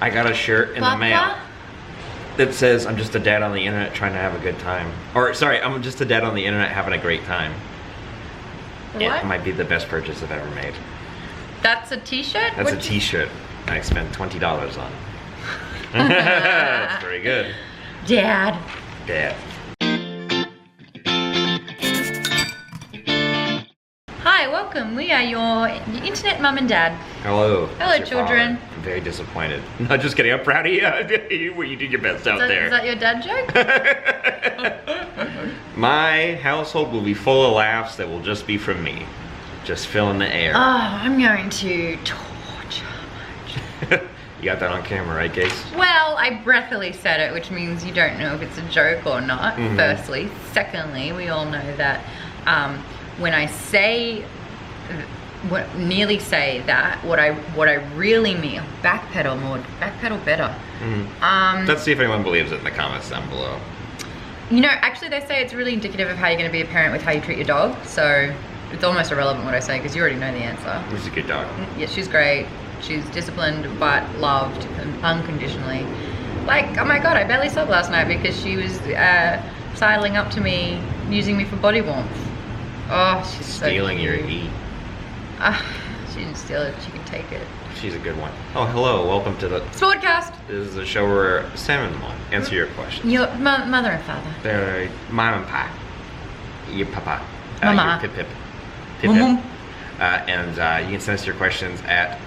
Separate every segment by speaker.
Speaker 1: I got a shirt in the mail that says, I'm just a dad on the internet trying to have a good time. Or, sorry, I'm just a dad on the internet having a great time.
Speaker 2: What?
Speaker 1: It might be the best purchase I've ever made.
Speaker 2: That's a t-shirt?
Speaker 1: That's a t-shirt I spent $20 on. That's very good.
Speaker 2: Dad. Hi, welcome. We are your internet mum and dad.
Speaker 1: Hello.
Speaker 2: Hello, children.
Speaker 1: Father. I'm very disappointed. No, just kidding. I'm proud of you. You did your best out there.
Speaker 2: Is that your dad joke?
Speaker 1: My household will be full of laughs that will just be from me. Just filling the air.
Speaker 2: Oh, I'm going to torture much.
Speaker 1: You got that on camera, right, Case?
Speaker 2: Well, I breathily said it, which means you don't know if it's a joke or not, firstly. Secondly, we all know that when I say, nearly say that, what I really mean, backpedal more, backpedal better.
Speaker 1: Let's see if anyone believes it in the comments down below.
Speaker 2: You know, actually they say it's really indicative of how you're going to be a parent with how you treat your dog, so it's almost irrelevant what I say because you already know the answer.
Speaker 1: She's a good dog.
Speaker 2: Yeah, she's great. She's disciplined but loved unconditionally. Like, oh my god, I barely slept last night because she was sidling up to me, using me for body warmth. Oh, she's
Speaker 1: stealing your heat.
Speaker 2: She didn't steal it, she can take it.
Speaker 1: She's a good one. Oh, hello, welcome to the
Speaker 2: Smaudecast.
Speaker 1: This is a show where Sam and Maude answer your questions.
Speaker 2: Your mother and father.
Speaker 1: They're mom and pa. Your papa.
Speaker 2: Mama.
Speaker 1: Your pip.
Speaker 2: Mum.
Speaker 1: And you can send us your questions at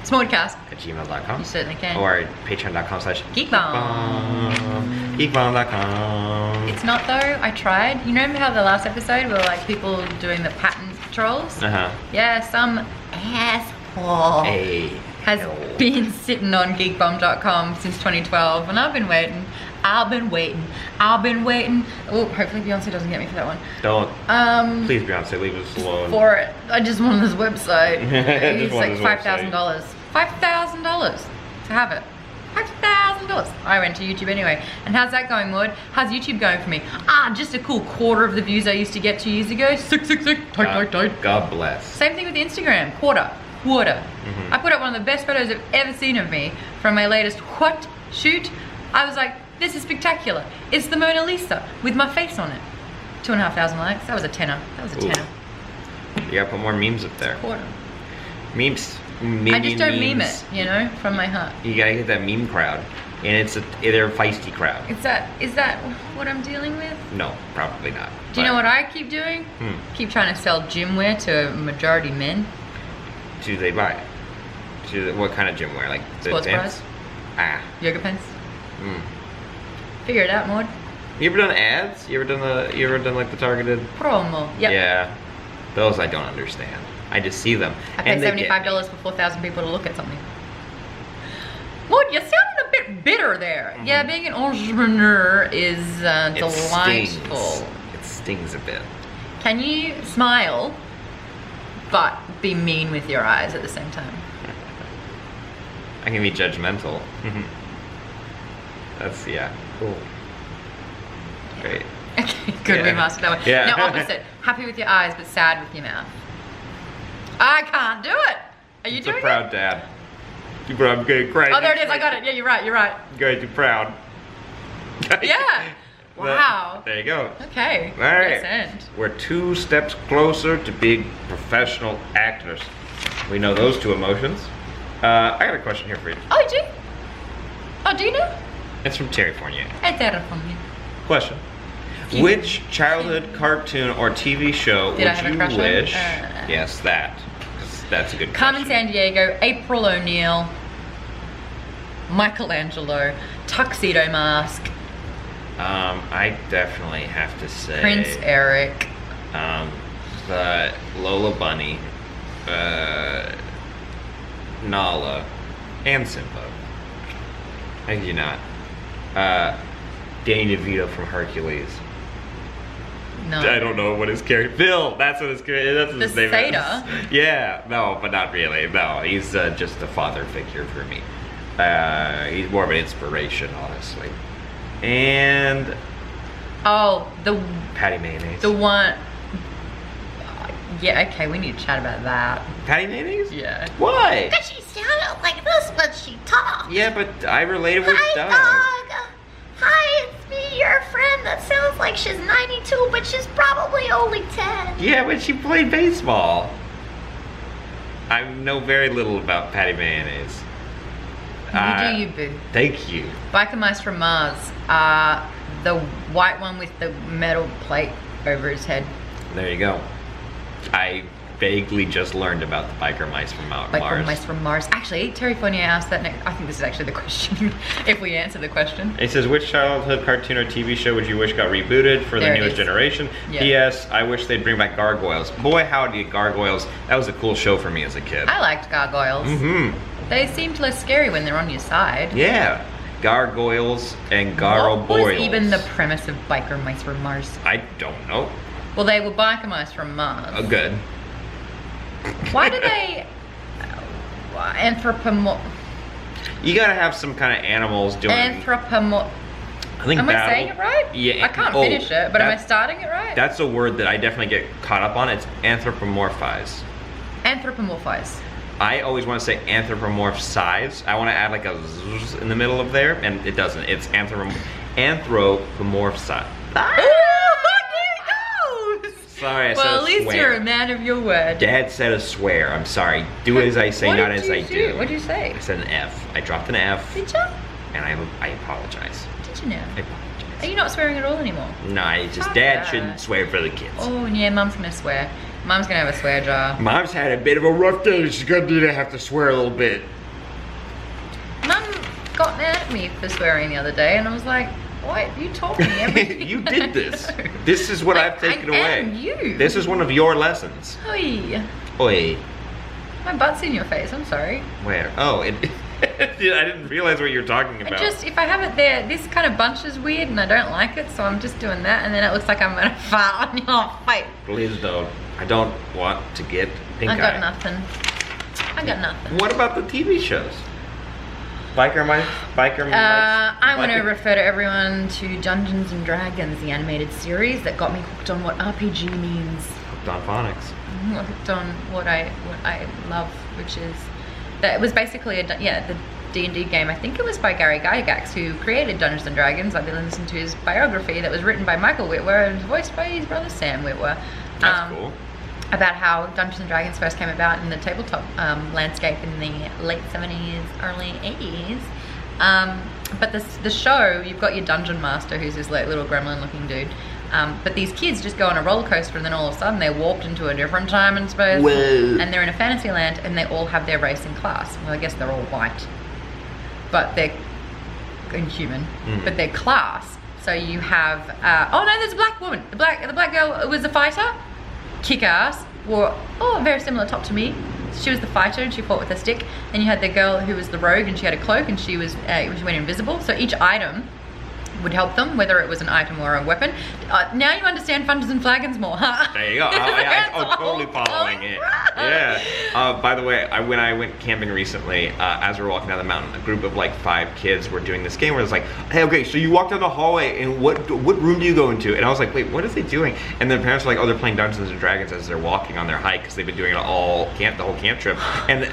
Speaker 2: Smaudecast.
Speaker 1: @gmail.com.
Speaker 2: You certainly can.
Speaker 1: Or patreon.com/geekbomb. Geekbomb.com.
Speaker 2: It's not though, I tried. You know how the last episode were like people doing the patent trolls? Yeah, some asshole has been sitting on geekbomb.com since 2012 and I've been waiting. Oh, hopefully Beyonce doesn't get me for that one.
Speaker 1: Don't. Please, Beyonce, leave us alone.
Speaker 2: For it. I just want this website. It's like $5,000. $5,000 to have it. $5,000. I went to YouTube anyway. And how's that going, Maude? How's YouTube going for me? Just a cool quarter of the views I used to get 2 years ago. 666. Tight.
Speaker 1: God bless.
Speaker 2: Same thing with Instagram. Quarter. I put up one of the best photos I've ever seen of me from my latest shoot. I was like, this is spectacular. It's the Mona Lisa with my face on it. 2,500 likes. That was a tenner.
Speaker 1: You gotta put more memes up there.
Speaker 2: Quarter.
Speaker 1: Memes.
Speaker 2: I just don't meme it, you know, from my heart.
Speaker 1: You gotta get that meme crowd, and they're a feisty crowd.
Speaker 2: Is that what I'm dealing with?
Speaker 1: No, probably not.
Speaker 2: Do you know what I keep doing? Keep trying to sell gym wear to majority men.
Speaker 1: Do they buy it? What kind of gym wear? Like
Speaker 2: sports bras? Yoga pants? Figure it out, Maude.
Speaker 1: You ever done ads? You ever done like the targeted
Speaker 2: promo? Yep.
Speaker 1: Yeah. Those I don't understand. I just see them.
Speaker 2: I pay $75 for 4,000 people to look at something. Maude, you sounded a bit bitter there. Yeah, being an entrepreneur is delightful.
Speaker 1: It stings a bit.
Speaker 2: Can you smile, but be mean with your eyes at the same time?
Speaker 1: I can be judgmental. That's, cool. Great.
Speaker 2: Okay, good, we mastered that one.
Speaker 1: Yeah.
Speaker 2: Now opposite, happy with your eyes, but sad with your mouth. I can't do it. Are you doing it?
Speaker 1: It's a proud dad. I'm getting great.
Speaker 2: Oh, there it is, I got it. Yeah, you're right.
Speaker 1: Going too proud.
Speaker 2: Yeah. Wow.
Speaker 1: There you go.
Speaker 2: Okay.
Speaker 1: All right.
Speaker 2: Yes, and.
Speaker 1: We're 2 steps closer to being professional actors. We know those 2 emotions. I got a question here for you.
Speaker 2: Oh, you do? Oh, do you know?
Speaker 1: It's from Terry Fournier. Question. Which childhood cartoon or TV show would you wish? Yes, that's a good
Speaker 2: Carmen
Speaker 1: question.
Speaker 2: Sandiego, April O'Neil, Michelangelo, Tuxedo Mask.
Speaker 1: I definitely have to say
Speaker 2: Prince Eric.
Speaker 1: The Lola Bunny, Nala, and Simba. I do not. Danny DeVito from Hercules.
Speaker 2: No.
Speaker 1: I don't know what his character. Bill. That's what his name is.
Speaker 2: Satyr?
Speaker 1: Yeah. No, but not really. No, he's just a father figure for me. He's more of an inspiration, honestly. And Patty Mayonnaise.
Speaker 2: The one. Yeah. Okay. We need to chat about that.
Speaker 1: Patty Mayonnaise?
Speaker 2: Yeah.
Speaker 1: Why?
Speaker 3: Because she sounded like this when she talked.
Speaker 1: Yeah, but I related with Doug.
Speaker 3: Hi, it's me, your friend that sounds like she's 92, but she's probably only 10.
Speaker 1: Yeah, but she played baseball. I know very little about Patty Mayonnaise.
Speaker 2: You do you, boo.
Speaker 1: Thank you.
Speaker 2: Biker Mice from Mars. The white one with the metal plate over his head.
Speaker 1: There you go. I vaguely just learned about the Biker Mice from Mars.
Speaker 2: Biker Mice from Mars. Actually, Terry Fournier asked that next. I think this is actually the question, if we answer the question.
Speaker 1: It says, which childhood cartoon or TV show would you wish got rebooted for the newest generation? Yeah. P.S. I wish they'd bring back Gargoyles. Boy, howdy, Gargoyles. That was a cool show for me as a kid.
Speaker 2: I liked Gargoyles.
Speaker 1: Mm-hmm.
Speaker 2: They seemed less scary when they're on your side.
Speaker 1: Yeah. Gargoyles and Gargoyles.
Speaker 2: What was even the premise of Biker Mice from Mars?
Speaker 1: I don't know.
Speaker 2: Well, they were Biker Mice from Mars.
Speaker 1: Oh, good.
Speaker 2: Why do they
Speaker 1: You gotta have some kind of animals doing.
Speaker 2: I think am I saying it right?
Speaker 1: Yeah.
Speaker 2: I can't finish it, but am I starting it right?
Speaker 1: That's a word that I definitely get caught up on. It's anthropomorphize.
Speaker 2: Anthropomorphize.
Speaker 1: I always want to say anthropomorphize. I want to add like a zzz in the middle of there, and it doesn't. It's anthropomorphize. Sorry, I said a swear.
Speaker 2: Well, at least you're a man of your word.
Speaker 1: Dad said a swear. I'm sorry. Do it as I say, not as I do.
Speaker 2: What did you say?
Speaker 1: I said an F. I dropped an F.
Speaker 2: Did you?
Speaker 1: And I apologize.
Speaker 2: Did you now?
Speaker 1: I apologize.
Speaker 2: Are you not swearing at all anymore?
Speaker 1: No, it's just Dad shouldn't swear for the kids.
Speaker 2: Oh, yeah, Mum's gonna swear. Mum's gonna have a swear jar.
Speaker 1: Mom's had a bit of a rough day. She's gonna have to swear a little bit.
Speaker 2: Mum got mad at me for swearing the other day, and I was like, what? You told me everything.
Speaker 1: You did this. This is what I've taken away.
Speaker 2: And you.
Speaker 1: This is one of your lessons.
Speaker 2: Oi.
Speaker 1: Oi.
Speaker 2: My butt's in your face. I'm sorry.
Speaker 1: Where? Oh, I didn't realize what you're talking about.
Speaker 2: If I have it there, this kind of bunch is weird, and I don't like it, so I'm just doing that, and then it looks like I'm gonna fart on your face.
Speaker 1: Please don't. I don't want to get pink eye.
Speaker 2: I got nothing.
Speaker 1: What about the TV shows? Biker Mice?
Speaker 2: I want to refer to everyone to Dungeons and Dragons, the animated series that got me hooked on what RPG means.
Speaker 1: Hooked on phonics.
Speaker 2: Hooked on what I love, which is that it was basically the D&D game. I think it was by Gary Gygax, who created Dungeons and Dragons. I've been listening to his biography that was written by Michael Whitwer and voiced by his brother Sam Whitwer.
Speaker 1: That's cool.
Speaker 2: About how Dungeons and Dragons first came about in the tabletop landscape in the late 70s, early 80s. But the show, you've got your dungeon master, who's this little gremlin-looking dude. But these kids just go on a roller coaster, and then all of a sudden they're warped into a different time and space.
Speaker 1: Whoa.
Speaker 2: And they're in a fantasy land, and they all have their race and class. Well, I guess they're all white, but they're inhuman. But their class. So you have oh no, there's a black woman. The black girl was a fighter. Kick ass, wore very similar top to me. She was the fighter and she fought with a stick. And you had the girl who was the rogue and she had a cloak and she went invisible. So each item would help them, whether it was an item or a weapon. Now you understand Dungeons and Flagons more, huh?
Speaker 1: There you go. I'm totally following it. Yeah. By the way, when I went camping recently, as we were walking down the mountain, a group of like 5 kids were doing this game where it's like, hey, okay, so you walk down the hallway and what room do you go into? And I was like, wait, what are they doing? And the parents were like, oh, they're playing Dungeons and Dragons as they're walking on their hike because they've been doing it the whole camp trip. And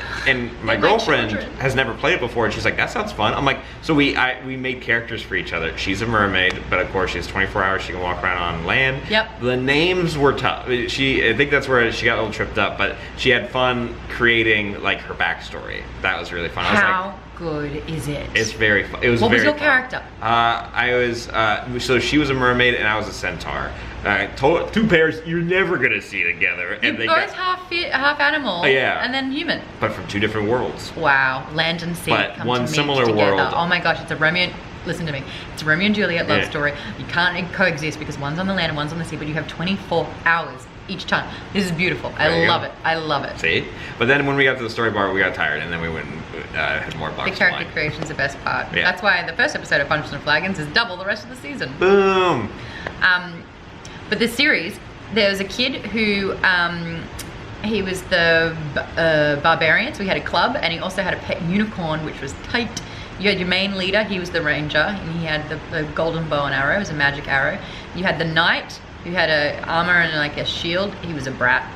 Speaker 1: my girlfriend has never played it before, and she's like, that sounds fun. I'm like, so we made characters for each other. She's a mermaid, but of course she has 24 hours. She can walk around on land.
Speaker 2: Yep.
Speaker 1: The names were tough. I think that's where she got a little tripped up, but she had fun creating like her backstory. That was really fun.
Speaker 2: How good is it?
Speaker 1: It's very fun. It was
Speaker 2: what
Speaker 1: very
Speaker 2: was your
Speaker 1: fun.
Speaker 2: character?
Speaker 1: I was so she was a mermaid and I was a centaur. 2 pairs you're never gonna see together. And
Speaker 2: You're both half animal.
Speaker 1: Yeah.
Speaker 2: And then human.
Speaker 1: But from 2 different worlds.
Speaker 2: Wow, land and sea
Speaker 1: but
Speaker 2: come
Speaker 1: one
Speaker 2: to meet
Speaker 1: similar
Speaker 2: together.
Speaker 1: world.
Speaker 2: Oh my gosh, it's a Romeo. Listen to me. It's a Romeo and Juliet love story. You can't coexist because one's on the land and one's on the sea, but you have 24 hours each time. This is beautiful. I love it. I love it.
Speaker 1: See? But then when we got to the story bar, we got tired, and then we went and had more blocks.
Speaker 2: The character creation's the best part.
Speaker 1: Yeah.
Speaker 2: That's why the first episode of Dungeons and Flagons is double the rest of the season.
Speaker 1: Boom!
Speaker 2: But the series, there was a kid who, he was the barbarian, so he had a club, and he also had a pet unicorn, which was tight. You had your main leader, he was the ranger, and he had the golden bow and arrow, it was a magic arrow. You had the knight, who had a armor and like a shield, he was a brat.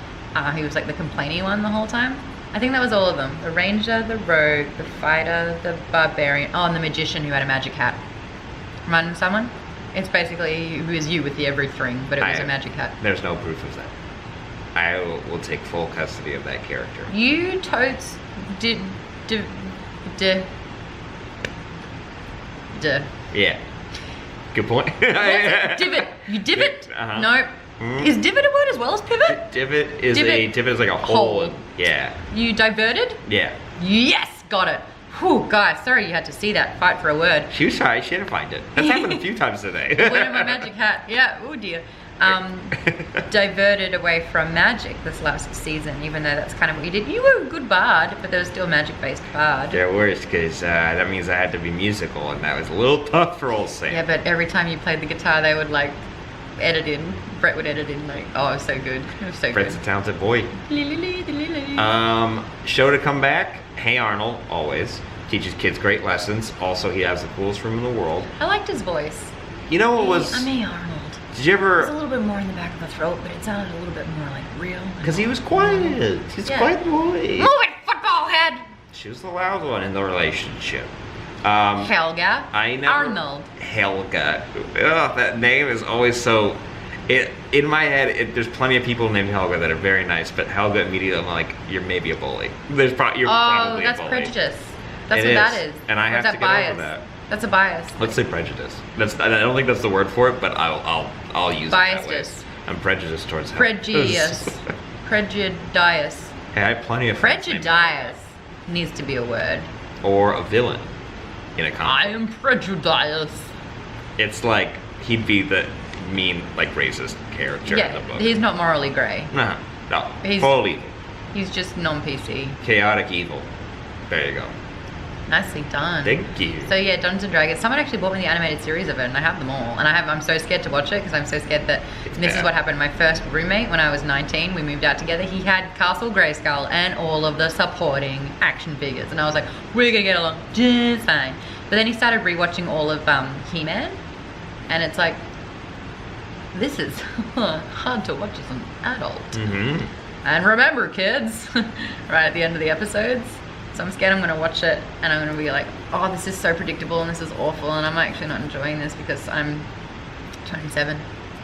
Speaker 2: He was like the complainy one the whole time. I think that was all of them. The ranger, the rogue, the fighter, the barbarian. Oh, and the magician who had a magic hat. Remind someone? It's basically who is you with the everything, but it was a magic hat.
Speaker 1: There's no proof of that. I will take full custody of that character.
Speaker 2: You totes did.
Speaker 1: Yeah. Good point.
Speaker 2: Divot. You divot? Nope. Is divot a word as well as pivot?
Speaker 1: Divot is like a hole. Yeah.
Speaker 2: You diverted?
Speaker 1: Yeah.
Speaker 2: Yes, got it. Whew, guys, sorry you had to see that fight for a word.
Speaker 1: She was shy, she had to find it. That's happened a few times today.
Speaker 2: Wearing my magic hat. Yeah, oh dear. Diverted away from magic this last season, even though that's kind of what you did. You were a good bard, but there was still a magic-based bard.
Speaker 1: They're worse because that means I had to be musical, and that was a little tough for old Sam.
Speaker 2: Yeah, but every time you played the guitar, they would like edit in. Brett would edit in like, oh, it was so good. It was so
Speaker 1: Brett's
Speaker 2: good.
Speaker 1: a talented boy. Show to come back. Hey Arnold, always teaches kids great lessons. Also, he has the coolest room in the world.
Speaker 2: I liked his voice.
Speaker 1: You know what was?
Speaker 2: I'm Hey Arnold.
Speaker 1: Did you ever?
Speaker 2: It was a little bit more in the back of the throat, but it sounded a little bit more like real.
Speaker 1: Because he was quiet. He's a quiet boy.
Speaker 2: Move it, football head.
Speaker 1: She was the loud one in the relationship.
Speaker 2: Helga. Arnold.
Speaker 1: Helga. Ugh, that name is always so. In my head, there's plenty of people named Helga that are very nice, but Helga immediately, I'm like, you're maybe a bully. You're probably a bully.
Speaker 2: That's prejudice. That's
Speaker 1: it
Speaker 2: what that is.
Speaker 1: And I have to get over that.
Speaker 2: That's a bias.
Speaker 1: Let's say prejudice. I don't think that's the word for it, but I'll use it that way. I'm prejudiced towards Helga.
Speaker 2: Prejudice.
Speaker 1: Hey, I have plenty of friends named
Speaker 2: Prejudice needs to be a word.
Speaker 1: or a villain in a comic.
Speaker 2: I am prejudiced.
Speaker 1: It's like he'd be the mean, like racist character in the book.
Speaker 2: He's not morally grey.
Speaker 1: No,
Speaker 2: He's-
Speaker 1: full evil.
Speaker 2: He's just non-PC.
Speaker 1: Chaotic evil. There you go.
Speaker 2: Nicely done.
Speaker 1: Thank you.
Speaker 2: So yeah, Dungeons and Dragons. Someone actually bought me the animated series of it, and I have them all. And I'm so scared to watch it because I'm so scared that. And this is what happened. My first roommate, when I was 19, we moved out together. He had Castle Grayskull and all of the supporting action figures, and I was like, we're gonna get along just fine. But then he started rewatching all of He-Man, and it's like, this is hard to watch as an adult.
Speaker 1: Mm-hmm.
Speaker 2: And remember, kids, right at the end of the episodes. So I'm scared I'm going to watch it and I'm going to be like, oh, this is so predictable and this is awful and I'm actually not enjoying this because I'm 27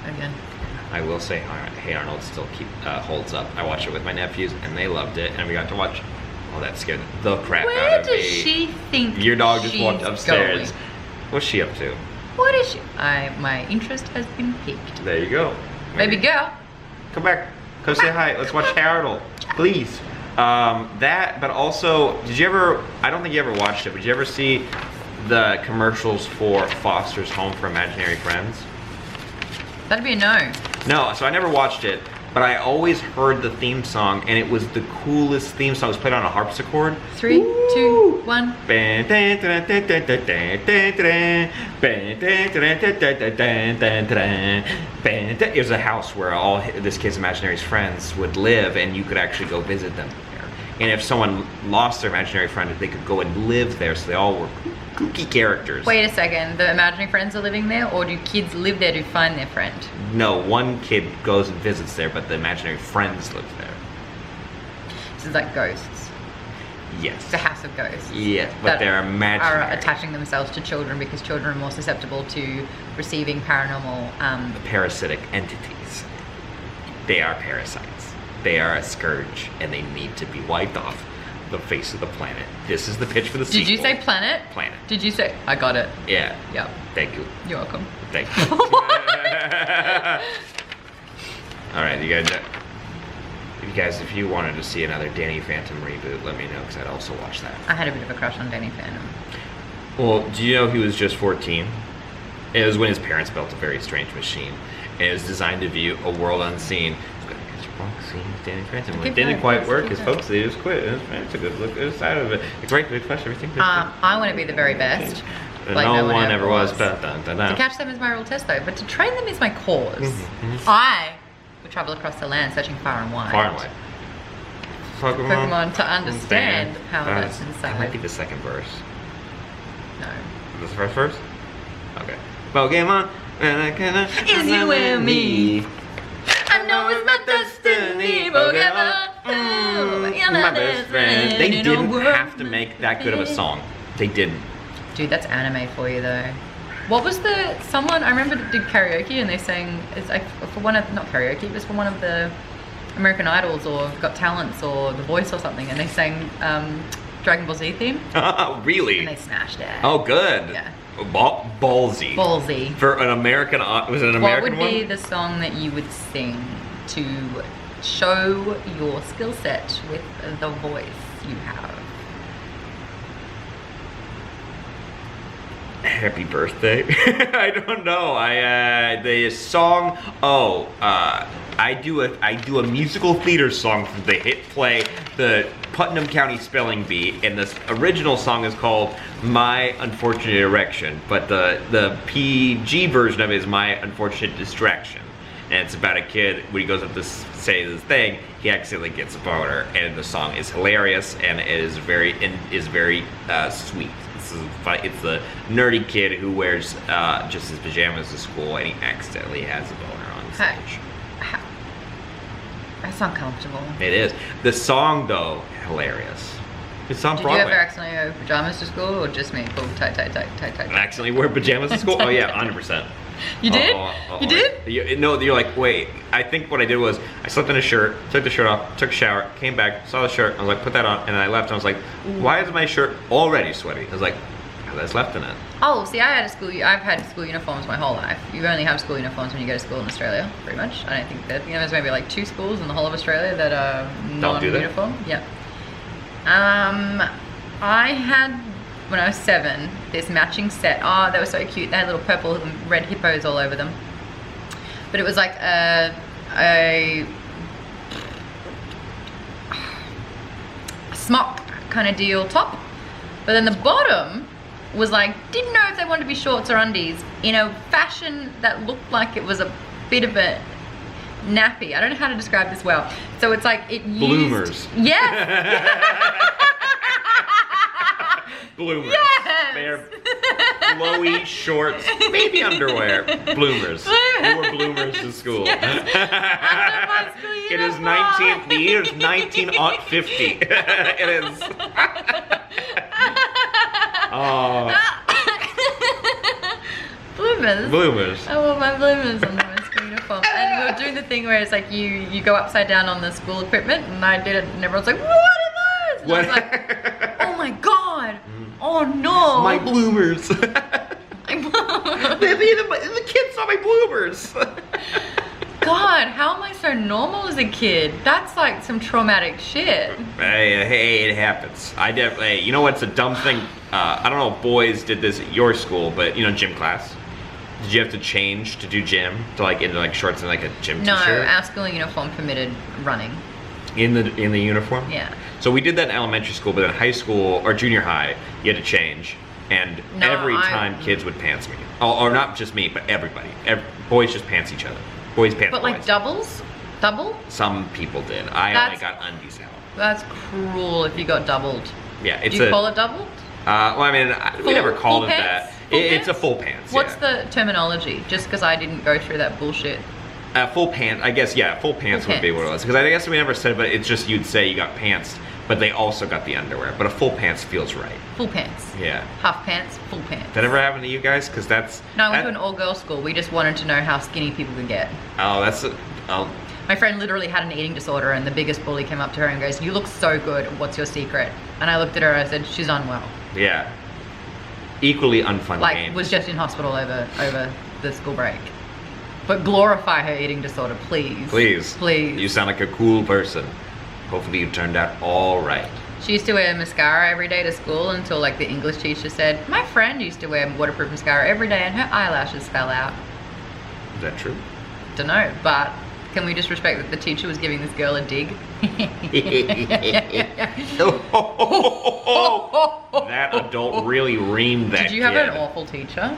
Speaker 2: again.
Speaker 1: I will say, Hey Arnold still holds up. I watched it with my nephews and they loved it, and we got to watch. Oh, that scared the crap out
Speaker 2: Where
Speaker 1: of me.
Speaker 2: does she think
Speaker 1: Your dog just walked
Speaker 2: she's
Speaker 1: upstairs.
Speaker 2: going?
Speaker 1: What's she up to?
Speaker 2: What is she? My interest has been piqued.
Speaker 1: There you go.
Speaker 2: Baby girl.
Speaker 1: Come back. Come say hi. Let's watch Hey Arnold, please. That, but also, did you ever, I don't think you ever watched it, but did you ever see the commercials for Foster's Home for Imaginary Friends?
Speaker 2: That'd be a no.
Speaker 1: No, so I never watched it, but I always heard the theme song, and it was the coolest theme song. It was played on a harpsichord.
Speaker 2: 3, 2, 1.
Speaker 1: It was a house where all this kid's imaginary friends would live, and you could actually go visit them there. And if someone lost their imaginary friend, they could go and live there, so they all were kooky characters.
Speaker 2: Wait a second, the imaginary friends are living there, or do kids live there to find their friend?
Speaker 1: No, one kid goes and visits there, but the imaginary friends live there.
Speaker 2: So it's like ghosts.
Speaker 1: Yes.
Speaker 2: It's a house of ghosts.
Speaker 1: Yes, but they're imaginary.
Speaker 2: Are attaching themselves to children because children are more susceptible to receiving paranormal.
Speaker 1: Parasitic entities. They are parasites. They are a scourge, and they need to be wiped off the face of the planet. This is the pitch for the sequel.
Speaker 2: Did you say planet?
Speaker 1: Planet.
Speaker 2: Did you say? I got it.
Speaker 1: Yeah.
Speaker 2: Yep.
Speaker 1: Thank you.
Speaker 2: You're welcome.
Speaker 1: Thank you. All right, you guys, if you wanted to see another Danny Phantom reboot, let me know, because I'd also watch that.
Speaker 2: I had a bit of a crush on Danny Phantom.
Speaker 1: Well, do you know he was just 14? It was when his parents built a very strange machine, and it was designed to view a world unseen. Danny Phantom. It didn't quite work. His folks, they just quit. It's a good look inside of it. A great big flesh, everything.
Speaker 2: I want to be the very best.
Speaker 1: Like no one ever was.
Speaker 2: To catch them is my real test, though, but to train them is my cause.
Speaker 1: Mm-hmm.
Speaker 2: I would travel across the land searching far and wide.
Speaker 1: Far and wide.
Speaker 2: Pokemon to understand how that's inside.
Speaker 1: That might be the second verse.
Speaker 2: No.
Speaker 1: Is this the first verse? Okay. Pokemon,
Speaker 2: is you and me. I know it's my destiny, Pokemon.
Speaker 1: my best friend. They didn't have to make that good of a song. They didn't.
Speaker 2: Dude, that's anime for you though. What was someone I remember did karaoke and they sang, it's like for one of, not karaoke, it was for one of the American Idols or Got Talents or The Voice or something, and they sang Dragon Ball Z theme.
Speaker 1: Really?
Speaker 2: And they smashed it.
Speaker 1: Oh, good.
Speaker 2: Yeah.
Speaker 1: Ballsy.
Speaker 2: Ballsy.
Speaker 1: For an American, was it an American one?
Speaker 2: What would be the song that you would sing to show your skill set with the voice you have?
Speaker 1: Happy birthday. I don't know. The song. I do a musical theater song from the hit play, the Putnam County Spelling Bee, and this original song is called My Unfortunate Erection, but the PG version of it is My Unfortunate Distraction, and it's about a kid when he goes up to say this thing, he accidentally gets a boner, and the song is hilarious and it is very sweet. It's the nerdy kid who wears just his pajamas to school and he accidentally has a boner on stage.
Speaker 2: That's uncomfortable.
Speaker 1: It is. The song though, hilarious. It's on Broadway.
Speaker 2: Did you ever accidentally wear pajamas to school or just me? Pull tight.
Speaker 1: Accidentally wear pajamas to school? Oh yeah, 100%.
Speaker 2: You did? You did?
Speaker 1: No, you're like, wait. I think what I did was I slept in a shirt, took the shirt off, took a shower, came back, saw the shirt, I was like, put that on, and then I left and I was like, why is my shirt already sweaty? I was like, there's left in it.
Speaker 2: Oh, see, I've had school uniforms my whole life. You only have school uniforms when you go to school in Australia, pretty much. I don't think that, there's maybe like 2 schools in the whole of Australia that are non-uniform. Yeah. I had, when I was 7, this matching set. Oh, they were so cute. They had little purple and red hippos all over them. But it was like a smock kind of deal top. But then the bottom was like, didn't know if they wanted to be shorts or undies in a fashion that looked like it was a bit of a nappy. I don't know how to describe this well. So it's like it used...
Speaker 1: Bloomers.
Speaker 2: Yes.
Speaker 1: Bloomers.
Speaker 2: Yes.
Speaker 1: They're flowy shorts, maybe underwear. Bloomers. We wore bloomers to school.
Speaker 2: Yes. Under my school
Speaker 1: It is
Speaker 2: uniform.
Speaker 1: the year is 1950. It is. Oh.
Speaker 2: Bloomers.
Speaker 1: Bloomers.
Speaker 2: I wore my bloomers under my school uniform. And we were doing the thing where it's like you go upside down on the school equipment, and I did it, and everyone's like, what are those? And I was like, oh my god. Oh no.
Speaker 1: My bloomers. the kids saw my bloomers.
Speaker 2: God, how am I so normal as a kid? That's like some traumatic shit.
Speaker 1: Hey, it happens. You know what's a dumb thing? I don't know if boys did this at your school, but gym class. Did you have to change to do gym into like shorts and like a gym
Speaker 2: No,
Speaker 1: t-shirt?
Speaker 2: our school uniform permitted running.
Speaker 1: In the uniform?
Speaker 2: Yeah.
Speaker 1: So we did that in elementary school, but in high school or junior high, you had to change. And every time kids would pants me. Or not just me, but everybody. Boys just pants each other. Boys pants
Speaker 2: But
Speaker 1: boys.
Speaker 2: like doubles? Double?
Speaker 1: Some people did. I only got undies out.
Speaker 2: That's cruel if you got doubled.
Speaker 1: Yeah, it's
Speaker 2: Do you call it doubled?
Speaker 1: Well, I mean, we never called it
Speaker 2: pants?
Speaker 1: that.
Speaker 2: Full
Speaker 1: It's a
Speaker 2: pants?
Speaker 1: full pants.
Speaker 2: What's
Speaker 1: yeah.
Speaker 2: the terminology? Just because I didn't go through that bullshit.
Speaker 1: Full pants, I guess, yeah, full pants would be what it was. Because I guess we never said, but it's just you'd say you got pants, but they also got the underwear. But a full pants feels right.
Speaker 2: Full pants.
Speaker 1: Yeah.
Speaker 2: Half pants, full pants.
Speaker 1: That ever happened to you guys? Because that's...
Speaker 2: No, I went to an all-girls school. We just wanted to know how skinny people could get.
Speaker 1: Oh, that's...
Speaker 2: My friend literally had an eating disorder, and the biggest bully came up to her and goes, "You look so good, what's your secret?" And I looked at her and I said, "She's unwell."
Speaker 1: Yeah. Equally unfun
Speaker 2: Like,
Speaker 1: games.
Speaker 2: was just in hospital over the school break. But glorify her eating disorder, please.
Speaker 1: Please.
Speaker 2: Please.
Speaker 1: You sound like a cool person. Hopefully you turned out all right.
Speaker 2: She used to wear mascara every day to school until like the English teacher said, "My friend used to wear waterproof mascara every day and her eyelashes fell out."
Speaker 1: Is that true?
Speaker 2: Dunno, but can we just respect that the teacher was giving this girl a dig?
Speaker 1: That adult really reamed that
Speaker 2: Did you have
Speaker 1: kid.
Speaker 2: an awful teacher?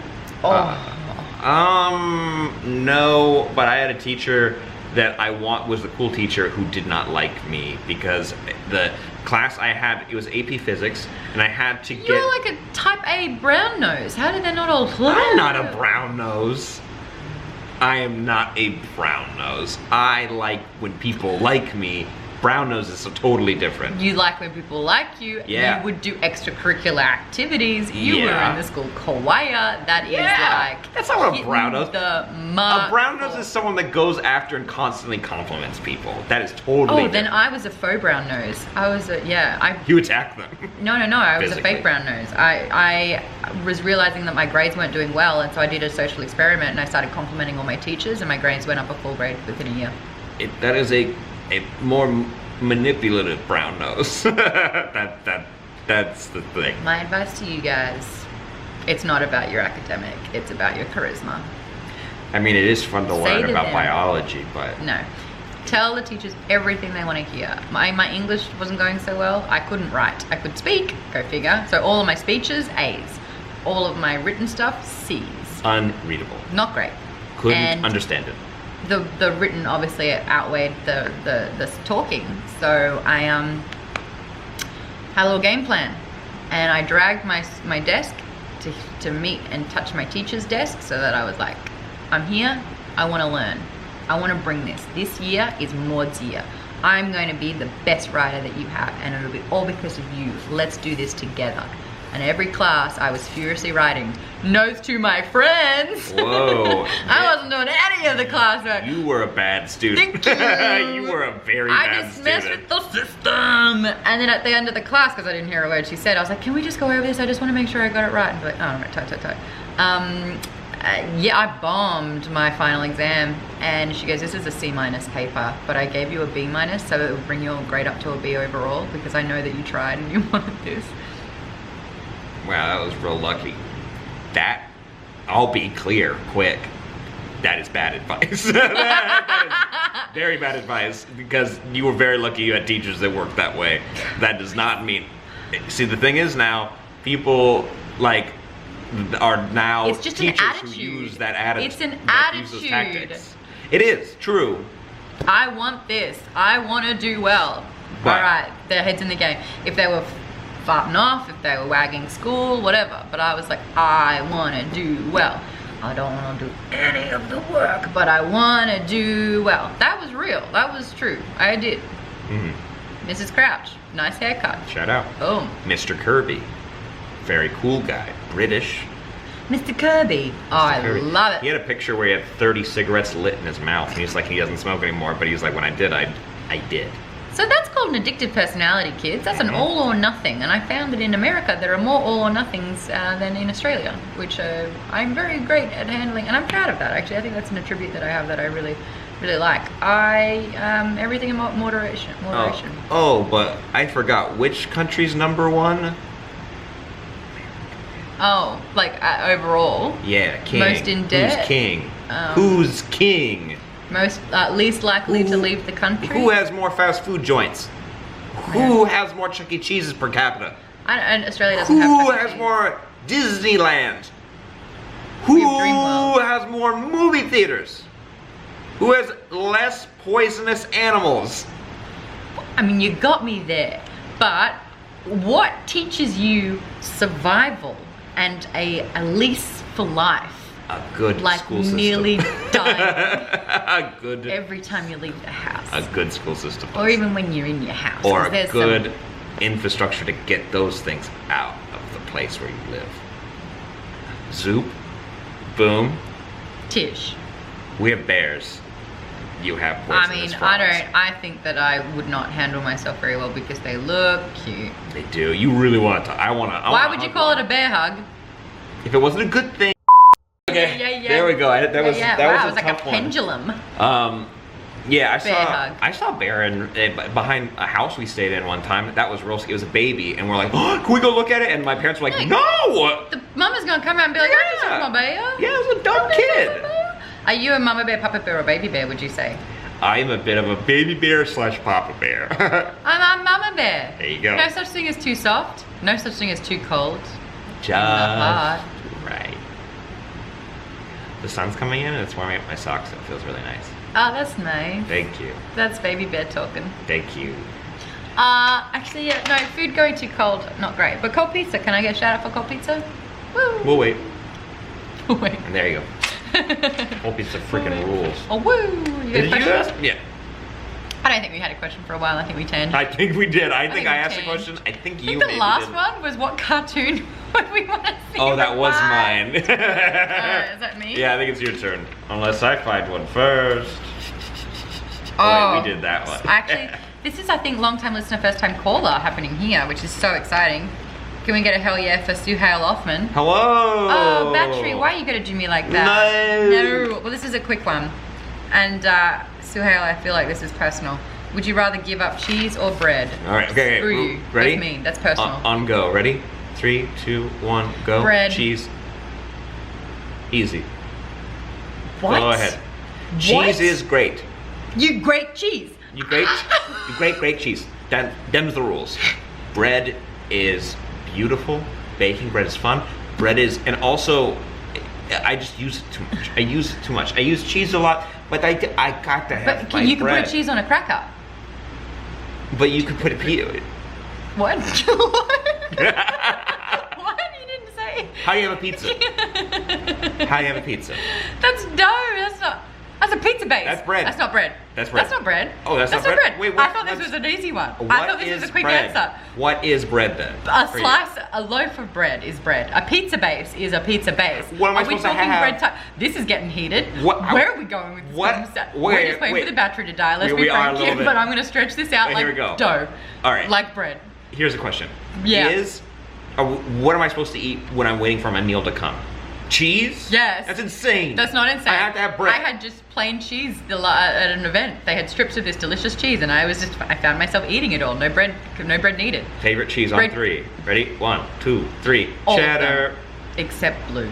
Speaker 1: No, but I had a teacher that was the cool teacher who did not like me because the class I had, it was AP Physics, and I had to get...
Speaker 2: You're like a type A brown nose. How did they not all love
Speaker 1: I'm not
Speaker 2: you?
Speaker 1: a brown nose. I am not a brown nose. I like when people like me Brown nose is so totally different.
Speaker 2: You like when people like you.
Speaker 1: Yeah.
Speaker 2: You would do extracurricular activities. You were
Speaker 1: Yeah.
Speaker 2: in the school choir. That is like
Speaker 1: That's not what a
Speaker 2: hitting
Speaker 1: brown nose.
Speaker 2: the
Speaker 1: A
Speaker 2: mark.
Speaker 1: brown nose is someone that goes after and constantly compliments people. That is totally.
Speaker 2: Oh, then
Speaker 1: different.
Speaker 2: I was a faux brown nose. I was a
Speaker 1: You attack them.
Speaker 2: No, I was a
Speaker 1: Physically.
Speaker 2: fake brown nose. I was realizing that my grades weren't doing well, and so I did a social experiment, and I started complimenting all my teachers, and my grades went up a full grade within a year.
Speaker 1: That is a more manipulative brown nose. That's the thing.
Speaker 2: My advice to you guys, it's not about your academic, it's about your charisma.
Speaker 1: I mean, it is fun to
Speaker 2: Say
Speaker 1: learn
Speaker 2: to
Speaker 1: about
Speaker 2: them.
Speaker 1: biology, but
Speaker 2: No. Tell the teachers everything they want to hear. My English wasn't going so well. I couldn't write. I could speak, go figure. So all of my speeches, A's. All of my written stuff, C's.
Speaker 1: unreadable.
Speaker 2: Not great.
Speaker 1: Couldn't
Speaker 2: And
Speaker 1: understand it.
Speaker 2: the written obviously outweighed the talking. So I had a little game plan, and I dragged my desk to meet and touch my teacher's desk, so that I was like, I'm here, I want to learn, I want to bring this. This year is Maude's year. I'm going to be the best writer that you have, and it'll be all because of you. Let's do this together. And every class, I was furiously writing notes to my friends.
Speaker 1: Whoa.
Speaker 2: I wasn't doing any of the classwork.
Speaker 1: You were a bad student.
Speaker 2: Thank you.
Speaker 1: You were a very
Speaker 2: I
Speaker 1: bad
Speaker 2: just
Speaker 1: student.
Speaker 2: messed with the system. And then at the end of the class, because I didn't hear a word she said, I was like, can we just go over this? I just want to make sure I got it right. And be like, oh, right, toe. Yeah, I bombed my final exam, and she goes, this is a C- paper, but I gave you a B-, so it would bring your grade up to a B overall, because I know that you tried and you wanted this.
Speaker 1: Wow, that was real lucky. That, I'll be clear, quick. That is bad advice. that is very bad advice, because you were very lucky you had teachers that worked that way. That does not mean. See, the thing is now, people like are now
Speaker 2: It's just an
Speaker 1: teachers who
Speaker 2: attitude.
Speaker 1: use that attitude.
Speaker 2: It's an
Speaker 1: that use those
Speaker 2: attitude.
Speaker 1: tactics. It is true.
Speaker 2: I want this. I want to do well.
Speaker 1: But-
Speaker 2: All right, their heads in the game. If they were farting off, if they were wagging school, whatever. But I was like, I want to do well. I don't want to do any of the work, but I want to do well. That was real. That was true. I did.
Speaker 1: Mhm.
Speaker 2: Mrs. Crouch, nice haircut.
Speaker 1: Shout out.
Speaker 2: Boom.
Speaker 1: Mr. Kirby. Very cool guy. British.
Speaker 2: Mr. Kirby. Oh, I
Speaker 1: Kirby.
Speaker 2: love
Speaker 1: He
Speaker 2: it.
Speaker 1: had a picture where he had 30 cigarettes lit in his mouth. And he's like, he doesn't smoke anymore, but he's like, when I did, I did.
Speaker 2: So that's called an addictive personality, kids. That's an all or nothing. And I found that in America, there are more all or nothings than in Australia, which I'm very great at handling. And I'm proud of that, actually. I think that's an attribute that I have that I really, really like. Everything in moderation.
Speaker 1: Oh, but I forgot. Which country's #1?
Speaker 2: Oh, like overall,
Speaker 1: Yeah, king.
Speaker 2: Most in debt?
Speaker 1: Who's king? Who's king?
Speaker 2: most least likely to leave the country.
Speaker 1: Who has more fast food joints? Who has more Chuck E. Cheese's per capita?
Speaker 2: And Australia doesn't have.
Speaker 1: Who
Speaker 2: Chuck E.
Speaker 1: has
Speaker 2: Cheese.
Speaker 1: more Disneyland?
Speaker 2: We
Speaker 1: Who
Speaker 2: have Dreamworld.
Speaker 1: has more movie theaters? Who has less poisonous animals?
Speaker 2: I mean, you got me there. But what teaches you survival and a lease for life?
Speaker 1: A good
Speaker 2: Like
Speaker 1: school system.
Speaker 2: nearly dying
Speaker 1: a good
Speaker 2: every time you leave the house.
Speaker 1: a good school system.
Speaker 2: Or even when you're in your house.
Speaker 1: Or
Speaker 2: 'cause
Speaker 1: a
Speaker 2: there's
Speaker 1: good
Speaker 2: some-
Speaker 1: infrastructure to get those things out of the place where you live. Zoop. Boom.
Speaker 2: Tish.
Speaker 1: We have bears. You have
Speaker 2: I
Speaker 1: poisonous
Speaker 2: mean,
Speaker 1: frogs.
Speaker 2: I think that I would not handle myself very well because they look cute.
Speaker 1: They do. You really want to.
Speaker 2: Why would you call it a bear hug?
Speaker 1: If it wasn't a good thing. Okay.
Speaker 2: Yeah.
Speaker 1: There we go. That was
Speaker 2: Wow,
Speaker 1: that
Speaker 2: it
Speaker 1: was
Speaker 2: was
Speaker 1: a
Speaker 2: like
Speaker 1: tough
Speaker 2: a
Speaker 1: one.
Speaker 2: pendulum.
Speaker 1: Yeah,
Speaker 2: Bear hug.
Speaker 1: I saw a bear behind a house we stayed in one time. That was real. It was a baby, and we're like, oh, can we go look at it? And my parents were like, no.
Speaker 2: The mama's gonna come around and be like, I just
Speaker 1: Yeah.
Speaker 2: want my bear.
Speaker 1: Yeah, it was a dumb kid.
Speaker 2: Are you a mama bear, papa bear, or baby bear, would you say?
Speaker 1: I'm a bit of a baby bear / papa bear.
Speaker 2: I'm a mama bear.
Speaker 1: There you go.
Speaker 2: No such thing as too soft. No such thing as too cold.
Speaker 1: Just
Speaker 2: hard.
Speaker 1: right. The sun's coming in and it's warming up my socks. It feels really nice.
Speaker 2: Oh, that's nice.
Speaker 1: Thank you.
Speaker 2: That's baby bear talking.
Speaker 1: Thank you.
Speaker 2: Actually, yeah, no, food going too cold, not great. But cold pizza, can I get a shout out for cold pizza? Woo!
Speaker 1: We'll wait.
Speaker 2: Wait.
Speaker 1: And there you go. Whole pizza freaking rules.
Speaker 2: Oh, woo! You
Speaker 1: Did you
Speaker 2: get
Speaker 1: do
Speaker 2: questions?
Speaker 1: that? Yeah.
Speaker 2: I don't think we had a question for a while. I think we turned.
Speaker 1: I think we did. I think I
Speaker 2: we
Speaker 1: asked a
Speaker 2: changed.
Speaker 1: question. I think
Speaker 2: I
Speaker 1: you
Speaker 2: think the
Speaker 1: maybe
Speaker 2: last
Speaker 1: did.
Speaker 2: one was what cartoon would we want to see?
Speaker 1: Oh, that was
Speaker 2: revive?
Speaker 1: mine.
Speaker 2: Is that me?
Speaker 1: Yeah, I think it's your turn. Unless I find one first.
Speaker 2: Oh,
Speaker 1: wait, we did that one.
Speaker 2: Actually, this is, I think, long-time listener, first-time caller happening here, which is so exciting. Can we get a hell yeah for Suhail Offman?
Speaker 1: Hello.
Speaker 2: Oh, battery, why are you going to do me like that?
Speaker 1: No.
Speaker 2: Well, this is a quick one. And Suhail, I feel like this is personal. Would you rather give up cheese or bread?
Speaker 1: All right, okay.
Speaker 2: Screw you.
Speaker 1: Ready?
Speaker 2: That's mean. That's personal.
Speaker 1: On go. Ready? 3, 2, 1, go.
Speaker 2: Bread.
Speaker 1: Cheese. Easy.
Speaker 2: What?
Speaker 1: Go ahead. Cheese is great.
Speaker 2: You great cheese.
Speaker 1: You great cheese. Them's the rules. Bread is beautiful. Baking bread is fun. Bread is, and also, I just use it too much. I use it too much. I use cheese a lot, but I got to have
Speaker 2: But
Speaker 1: my
Speaker 2: you can
Speaker 1: bread.
Speaker 2: put cheese on a cracker.
Speaker 1: But you could put
Speaker 2: What? What? What? You didn't say.
Speaker 1: How do you have a pizza? How do you have a pizza?
Speaker 2: That's dough. That's a pizza base.
Speaker 1: That's bread.
Speaker 2: That's not bread.
Speaker 1: That's bread.
Speaker 2: That's not bread.
Speaker 1: Oh, that's not bread? Wait,
Speaker 2: I thought this was an easy one. I thought this was a quick answer.
Speaker 1: What is bread then?
Speaker 2: A loaf of bread is bread. A pizza base is a pizza base.
Speaker 1: What am I supposed to have?
Speaker 2: Bread type? This is getting heated.
Speaker 1: What-
Speaker 2: Where are we going with this?
Speaker 1: What-
Speaker 2: conversation?
Speaker 1: wait,
Speaker 2: We're just waiting
Speaker 1: wait.
Speaker 2: for the battery to die. Let's
Speaker 1: We
Speaker 2: be
Speaker 1: are a
Speaker 2: frank
Speaker 1: little
Speaker 2: here,
Speaker 1: bit.
Speaker 2: but I'm going to stretch this out
Speaker 1: Wait,
Speaker 2: like
Speaker 1: here we go.
Speaker 2: dough.
Speaker 1: All right.
Speaker 2: Like bread.
Speaker 1: Here's a question.
Speaker 2: Yeah.
Speaker 1: What am I supposed to eat when I'm waiting for my meal to come? Cheese?
Speaker 2: Yes.
Speaker 1: That's insane.
Speaker 2: That's not insane.
Speaker 1: I have to have bread.
Speaker 2: I had just plain cheese at an event. They had strips of this delicious cheese, and I found myself eating it all. No bread needed.
Speaker 1: Favorite cheese
Speaker 2: Bread.
Speaker 1: on 3. Ready? 1, 2, 3.
Speaker 2: All of
Speaker 1: Cheddar.
Speaker 2: them, except blue.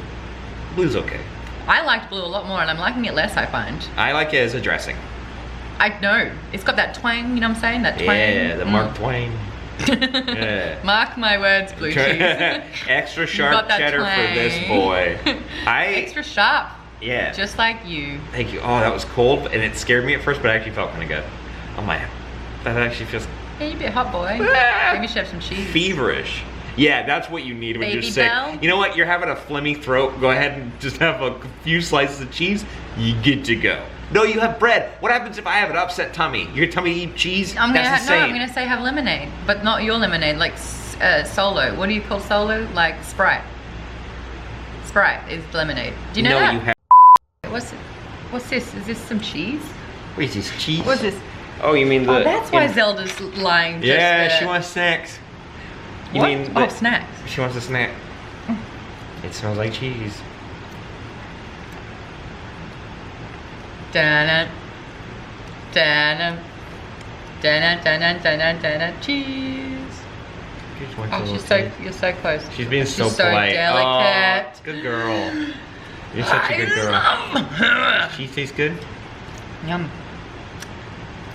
Speaker 1: Blue's okay.
Speaker 2: I liked blue a lot more, and I'm liking it less, I find.
Speaker 1: I like it as a dressing.
Speaker 2: I know. It's got that twang, you know what I'm saying? That twang.
Speaker 1: Yeah, the Mark Twain. Yeah.
Speaker 2: Mark my words, blue cheese.
Speaker 1: Extra
Speaker 2: got
Speaker 1: sharp
Speaker 2: that
Speaker 1: cheddar for this
Speaker 2: twang.
Speaker 1: boy.
Speaker 2: Extra sharp.
Speaker 1: Yeah.
Speaker 2: Just like you.
Speaker 1: Thank you. Oh, that was cold, and it scared me at first, but I actually felt kind of good. Oh my, that actually feels
Speaker 2: Yeah, you be a hot boy.
Speaker 1: Ah.
Speaker 2: Maybe you should have some cheese.
Speaker 1: feverish. Yeah, that's what you need when you're
Speaker 2: Baby
Speaker 1: sick.
Speaker 2: Bell?
Speaker 1: You know what? You're having a phlegmy throat. Go ahead and just have a few slices of cheese. You get to go. No, you have bread. What happens if I have an upset tummy? You're gonna tell me to eat cheese?
Speaker 2: I'm
Speaker 1: That's insane.
Speaker 2: gonna say have lemonade, but not your lemonade, like Solo. What do you call Solo? Like Sprite. Sprite is lemonade. Do you know
Speaker 1: no,
Speaker 2: that?
Speaker 1: you have.
Speaker 2: What's this? Is this some cheese?
Speaker 1: What is this, cheese?
Speaker 2: What's this?
Speaker 1: Oh, you mean the.
Speaker 2: Oh, that's why Zelda's lying. Just
Speaker 1: Yeah,
Speaker 2: there.
Speaker 1: she wants snacks. You
Speaker 2: What?
Speaker 1: mean
Speaker 2: Oh,
Speaker 1: the-
Speaker 2: snacks.
Speaker 1: She wants a snack. It smells like cheese.
Speaker 2: Dun dun dun dun dun cheese.
Speaker 1: She just wants a
Speaker 2: Oh,
Speaker 1: little
Speaker 2: you're so close.
Speaker 1: She's being so
Speaker 2: She's so
Speaker 1: polite.
Speaker 2: delicate.
Speaker 1: Oh, good girl. You're such a good girl. Cheese tastes good?
Speaker 2: Yum.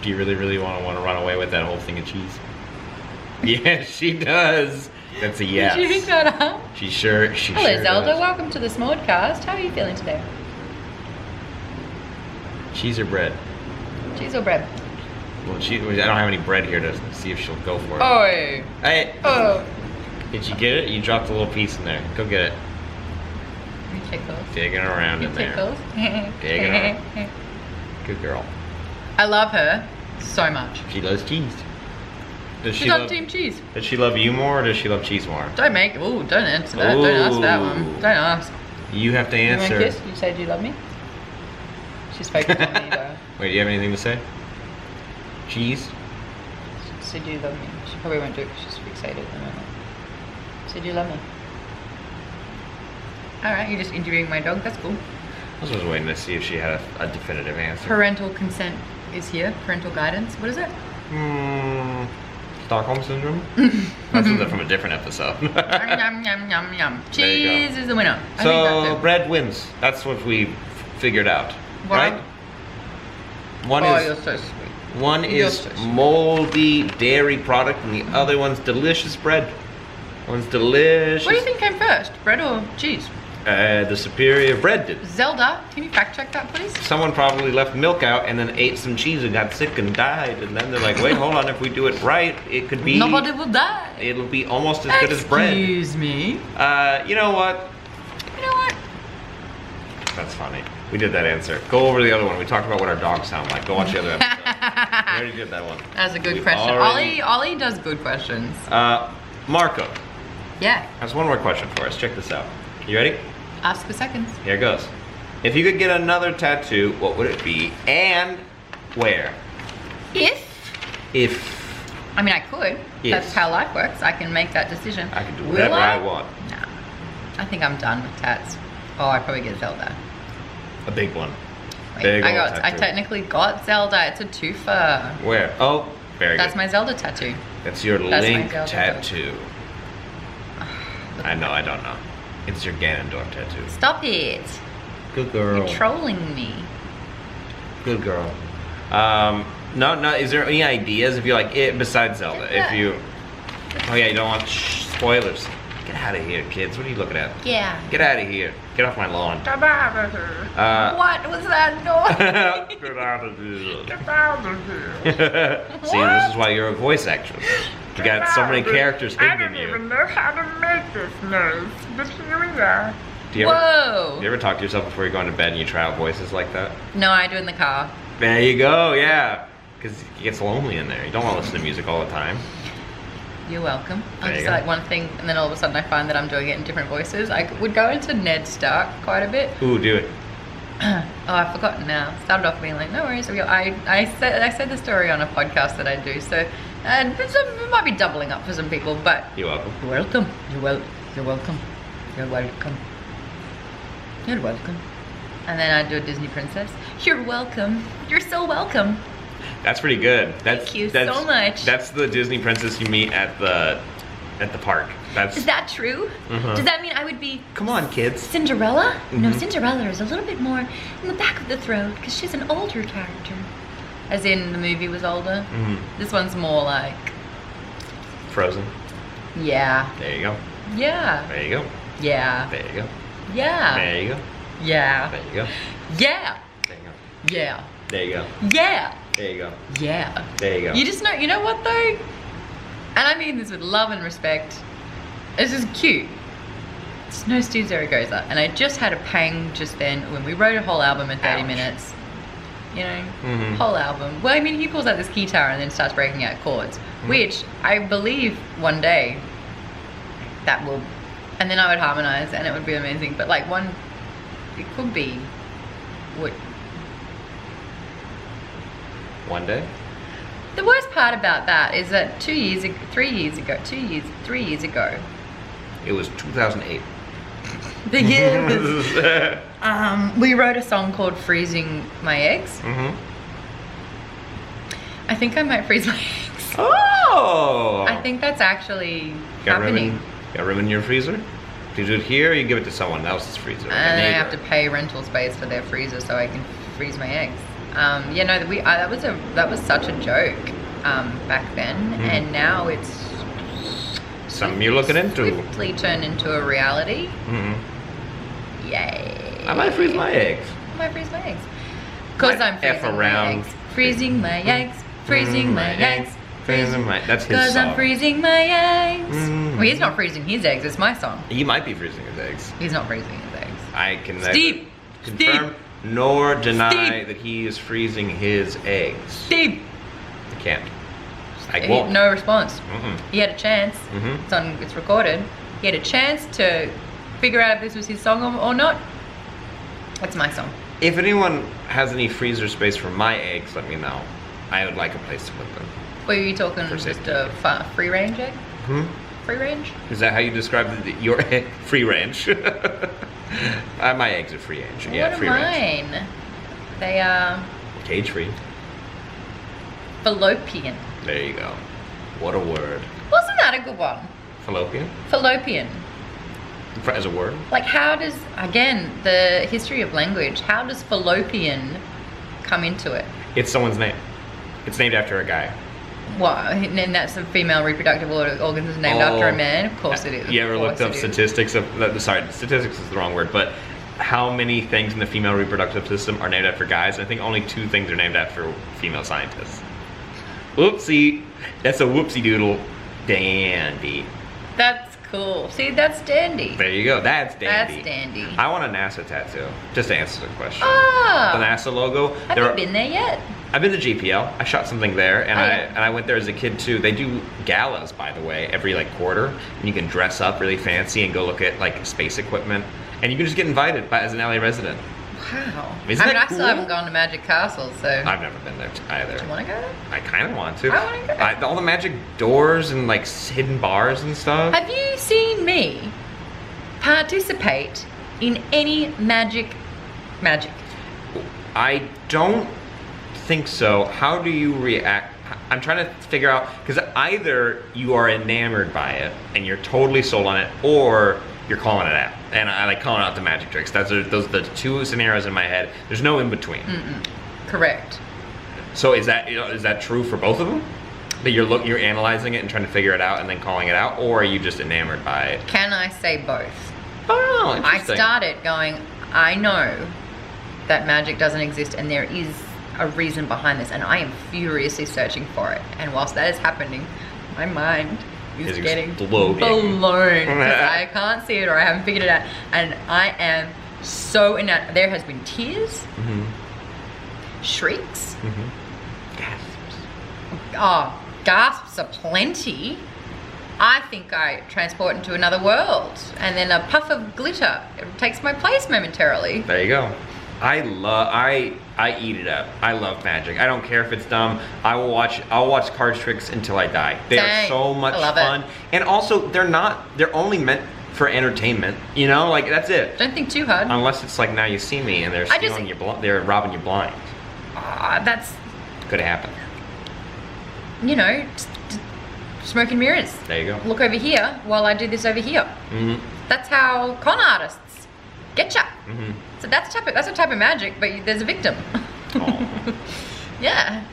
Speaker 1: Do you really want to run away with that whole thing of cheese? Yes, she does. That's a yes.
Speaker 2: Did you pick that up?
Speaker 1: She sure
Speaker 2: Hello, Zelda.
Speaker 1: does.
Speaker 2: Welcome to the Smaudecast. How are you feeling today?
Speaker 1: Cheese or bread?
Speaker 2: Cheese or bread?
Speaker 1: Well, I don't have any bread here to see if she'll go for it.
Speaker 2: Oh.
Speaker 1: Hey.
Speaker 2: Oh.
Speaker 1: Did you get it? You dropped a little piece in there. Go get it.
Speaker 2: You tickles.
Speaker 1: Digging around
Speaker 2: You
Speaker 1: in there.
Speaker 2: tickles.
Speaker 1: Digging around. Good girl.
Speaker 2: I love her so much.
Speaker 1: She loves cheese. Does
Speaker 2: She's on Team Cheese.
Speaker 1: Does she love you more, or does she love cheese more?
Speaker 2: Don't answer that. Don't ask that one. Don't ask.
Speaker 1: You have to
Speaker 2: You want
Speaker 1: answer.
Speaker 2: a kiss? You say, do you love me? She's focused on me though.
Speaker 1: Wait, do you have anything to say? Cheese?
Speaker 2: She said, do you love me? She probably won't do it because she's fixated at the moment. So do you love me? Alright, you're just interviewing my dog. That's cool.
Speaker 1: I was just waiting to see if she had a definitive answer.
Speaker 2: Parental consent is here. Parental guidance. What is it?
Speaker 1: Stockholm Syndrome? That's something from a different episode.
Speaker 2: Yum, yum, yum, yum.
Speaker 1: There you go.
Speaker 2: Cheese is the winner. I think
Speaker 1: So,
Speaker 2: that's it.
Speaker 1: bread wins. That's what we figured out.
Speaker 2: What?
Speaker 1: Right? One
Speaker 2: Oh,
Speaker 1: is
Speaker 2: you're so sweet.
Speaker 1: one
Speaker 2: You're
Speaker 1: is
Speaker 2: so sweet.
Speaker 1: moldy dairy product, and the other one's delicious bread. One's delicious.
Speaker 2: What do you think came first? Bread or cheese?
Speaker 1: The superior bread did.
Speaker 2: Zelda, can you fact check that, please?
Speaker 1: Someone probably left milk out and then ate some cheese and got sick and died. And then they're like, wait, hold on, if we do it right, it could be...
Speaker 2: Nobody will die.
Speaker 1: It'll be almost as good as bread.
Speaker 2: Excuse me.
Speaker 1: You know what?
Speaker 2: You know what?
Speaker 1: That's funny. We did that answer. Go over the other one. We talked about what our dogs sound like. Go watch the other episode. already did that one.
Speaker 2: That's a good
Speaker 1: We
Speaker 2: question.
Speaker 1: already-
Speaker 2: Ollie does good questions.
Speaker 1: Marco
Speaker 2: Yeah.
Speaker 1: has one more question for us. Check this out. You ready?
Speaker 2: Ask for seconds.
Speaker 1: Here it goes. If you could get another tattoo, what would it be and where?
Speaker 2: If I mean, I could.
Speaker 1: Yes.
Speaker 2: That's how life works. I can make that decision.
Speaker 1: I can do
Speaker 2: Will
Speaker 1: whatever I want.
Speaker 2: No. I think I'm done with tats. Oh, I'd probably get Zelda.
Speaker 1: A big one.
Speaker 2: Wait,
Speaker 1: Big old
Speaker 2: I
Speaker 1: tattoo.
Speaker 2: technically got Zelda. It's a twofer.
Speaker 1: Where? Oh, very
Speaker 2: That's
Speaker 1: good.
Speaker 2: my Zelda tattoo.
Speaker 1: That's your
Speaker 2: That's my
Speaker 1: Link
Speaker 2: Zelda
Speaker 1: tattoo. I know, I don't know. It's your Ganondorf tattoo.
Speaker 2: Stop it.
Speaker 1: Good girl.
Speaker 2: You're trolling me.
Speaker 1: Good girl. No, is there any ideas if you like it besides Zelda? If you, oh yeah, you don't want spoilers. Get out of here, kids. What are you looking at?
Speaker 2: Yeah.
Speaker 1: Get out of here. Get off my lawn.
Speaker 2: What was that noise?
Speaker 1: Get out of here.
Speaker 2: Get out of here.
Speaker 1: See, this is why you're a voice actress. You got so many characters hidden in you.
Speaker 3: know how to make this noise, but here we are.
Speaker 1: Do you ever,
Speaker 2: Whoa.
Speaker 1: do you ever talk to yourself before you go into bed and you try out voices like that?
Speaker 2: No, I do in the car.
Speaker 1: There you go, yeah. Because it gets lonely in there. You don't want to listen to music all the time.
Speaker 2: You're welcome. I'll
Speaker 1: There you
Speaker 2: just
Speaker 1: go.
Speaker 2: like one thing, and then all of a sudden I find that I'm doing it in different voices. I would go into Ned Stark quite a bit.
Speaker 1: Ooh, do it.
Speaker 2: Oh, I've forgotten now. Started off being like, no worries. I said the story on a podcast that I do, so and it might be doubling up for some people, but
Speaker 1: You're welcome.
Speaker 2: you're welcome. You're welcome. You're welcome. You're welcome. And then I do a Disney princess. You're welcome. You're so welcome.
Speaker 1: That's pretty good.
Speaker 2: Thank you so much.
Speaker 1: That's the Disney princess you meet at the park. That's.
Speaker 2: Is that true?
Speaker 1: Mhm.
Speaker 2: Does that mean I would be
Speaker 1: Come on, kids.
Speaker 2: Cinderella? No,
Speaker 1: Mhm.
Speaker 2: Cinderella is a little bit more in the back of the throat because she's an older character. As in the movie was older.
Speaker 1: Mhm.
Speaker 2: This one's more like,
Speaker 1: Frozen.
Speaker 2: yeah,
Speaker 1: There you go.
Speaker 2: yeah,
Speaker 1: There you go.
Speaker 2: yeah,
Speaker 1: There you go.
Speaker 2: yeah,
Speaker 1: There you go.
Speaker 2: yeah,
Speaker 1: There you go.
Speaker 2: yeah,
Speaker 1: There you go.
Speaker 2: yeah,
Speaker 1: There you go.
Speaker 2: yeah,
Speaker 1: There you go.
Speaker 2: yeah.
Speaker 1: There you go.
Speaker 2: You just know, you know what though? And I mean this with love and respect. This is cute. It's no Steve Zaragoza. And I just had a pang just then when we wrote a whole album in 30
Speaker 1: Ouch.
Speaker 2: minutes. You know,
Speaker 1: Mhm.
Speaker 2: whole album. Well, I mean, he pulls out this guitar and then starts breaking out chords, which I believe one day that will, and then I would harmonize and it would be amazing. But like it could be what.
Speaker 1: One day.
Speaker 2: The worst part about that is that 3 years ago,
Speaker 1: It was 2008.
Speaker 2: the year was, we wrote a song called Freezing My Eggs.
Speaker 1: Mhm.
Speaker 2: I think I might freeze my eggs.
Speaker 1: Oh.
Speaker 2: I think that's actually
Speaker 1: Got room
Speaker 2: happening.
Speaker 1: got room in your freezer? If you do it here, you give it to someone else's freezer. Like a
Speaker 2: And then I
Speaker 1: neighbor.
Speaker 2: have to pay rental space for their freezer so I can freeze my eggs. Yeah, no, that was such a joke back then, and now it's
Speaker 1: Something you're looking into.
Speaker 2: swiftly turned into a reality.
Speaker 1: Mhm.
Speaker 2: Yay!
Speaker 1: I might freeze my eggs.
Speaker 2: I might freeze my eggs. Cause
Speaker 1: Might
Speaker 2: I'm
Speaker 1: F
Speaker 2: freezing my
Speaker 1: around.
Speaker 2: eggs. Freezing my eggs. Freezing my eggs.
Speaker 1: Freezing my. That's his
Speaker 2: Cause
Speaker 1: song.
Speaker 2: I'm freezing my eggs.
Speaker 1: Mm.
Speaker 2: Well, he's not freezing his eggs. It's my song.
Speaker 1: He might be freezing his eggs.
Speaker 2: He's not freezing his eggs.
Speaker 1: I can
Speaker 2: Steve!
Speaker 1: neither confirm nor deny
Speaker 2: Steve!
Speaker 1: that he is freezing his eggs.
Speaker 2: Steve.
Speaker 1: I can't. I won't.
Speaker 2: No response.
Speaker 1: Mm-mm.
Speaker 2: He had a chance.
Speaker 1: Mhm.
Speaker 2: It's recorded. He had a chance to figure out if this was his song or not. It's my song.
Speaker 1: If anyone has any freezer space for my eggs, let me know. I would like a place to put them.
Speaker 2: Were you talking
Speaker 1: For
Speaker 2: just
Speaker 1: safety.
Speaker 2: a free range egg?
Speaker 1: Hmm?
Speaker 2: Free range?
Speaker 1: Is that how you describe your egg? Free range. My eggs are free range. Yeah,
Speaker 2: What
Speaker 1: free
Speaker 2: are
Speaker 1: range.
Speaker 2: mine? They are
Speaker 1: Cage free.
Speaker 2: fallopian.
Speaker 1: There you go. What a word.
Speaker 2: Wasn't that a good one?
Speaker 1: Fallopian?
Speaker 2: Fallopian.
Speaker 1: As a word?
Speaker 2: Like how does, again, the history of language, how does fallopian come into it?
Speaker 1: It's someone's name. It's named after a guy.
Speaker 2: What? And that's a female reproductive organ is named after a man? Of course it is.
Speaker 1: You ever
Speaker 2: Of
Speaker 1: looked
Speaker 2: course
Speaker 1: up
Speaker 2: it is.
Speaker 1: statistics of, sorry, statistics is the wrong word, but how many things in the female reproductive system are named after guys? I think only 2 things are named after female scientists. Whoopsie. That's a whoopsie doodle dandy.
Speaker 2: That's Cool. See, that's dandy.
Speaker 1: There you go. That's dandy.
Speaker 2: That's dandy.
Speaker 1: I want a NASA tattoo. Just to answer the question.
Speaker 2: Ah.
Speaker 1: The NASA logo.
Speaker 2: Have you been there yet?
Speaker 1: I've been to GPL. I shot something there, and
Speaker 2: yeah.
Speaker 1: I went there as a kid too. They do galas, by the way, every like quarter, and you can dress up really fancy and go look at like space equipment, and you can just get invited as an LA resident.
Speaker 2: Wow.
Speaker 1: Isn't that
Speaker 2: I
Speaker 1: cool?
Speaker 2: still haven't gone to Magic Castle, so.
Speaker 1: I've never been there either.
Speaker 2: Do you want to go?
Speaker 1: I kind of want to.
Speaker 2: I want to go.
Speaker 1: All the magic doors and like hidden bars and stuff.
Speaker 2: Have you seen me participate in any magic?
Speaker 1: I don't think so. How do you react? I'm trying to figure out, because either you are enamored by it and you're totally sold on it, or you're calling it out. And I like calling out the magic tricks. Those are the two scenarios in my head. There's no in between.
Speaker 2: Correct.
Speaker 1: So is that true for both of them? That you're analyzing it and trying to figure it out and then calling it out, or are you just enamored by it?
Speaker 2: Can I say both?
Speaker 1: Oh,
Speaker 2: I
Speaker 1: interesting.
Speaker 2: started going, I know that magic doesn't exist and there is a reason behind this, and I am furiously searching for it. And whilst that is happening, my mind is getting
Speaker 1: exploding.
Speaker 2: blown because I can't see it or I haven't figured it out. And I am so in that. There has been tears, shrieks, gasps aplenty. I think I transport into another world, and then a puff of glitter takes my place momentarily.
Speaker 1: There you go. I eat it up. I love magic. I don't care if it's dumb. I'll watch card tricks until I die. They are so much fun. And also they're only meant for entertainment. You know, like that's it.
Speaker 2: Don't think too hard.
Speaker 1: Unless it's like Now You See Me and they're stealing they're robbing you blind.
Speaker 2: That's
Speaker 1: could happen.
Speaker 2: You know, smoke and mirrors.
Speaker 1: There you go.
Speaker 2: Look over here while I do this over here. That's how con artists get ya. So that's a type of magic, but there's a victim. Yeah.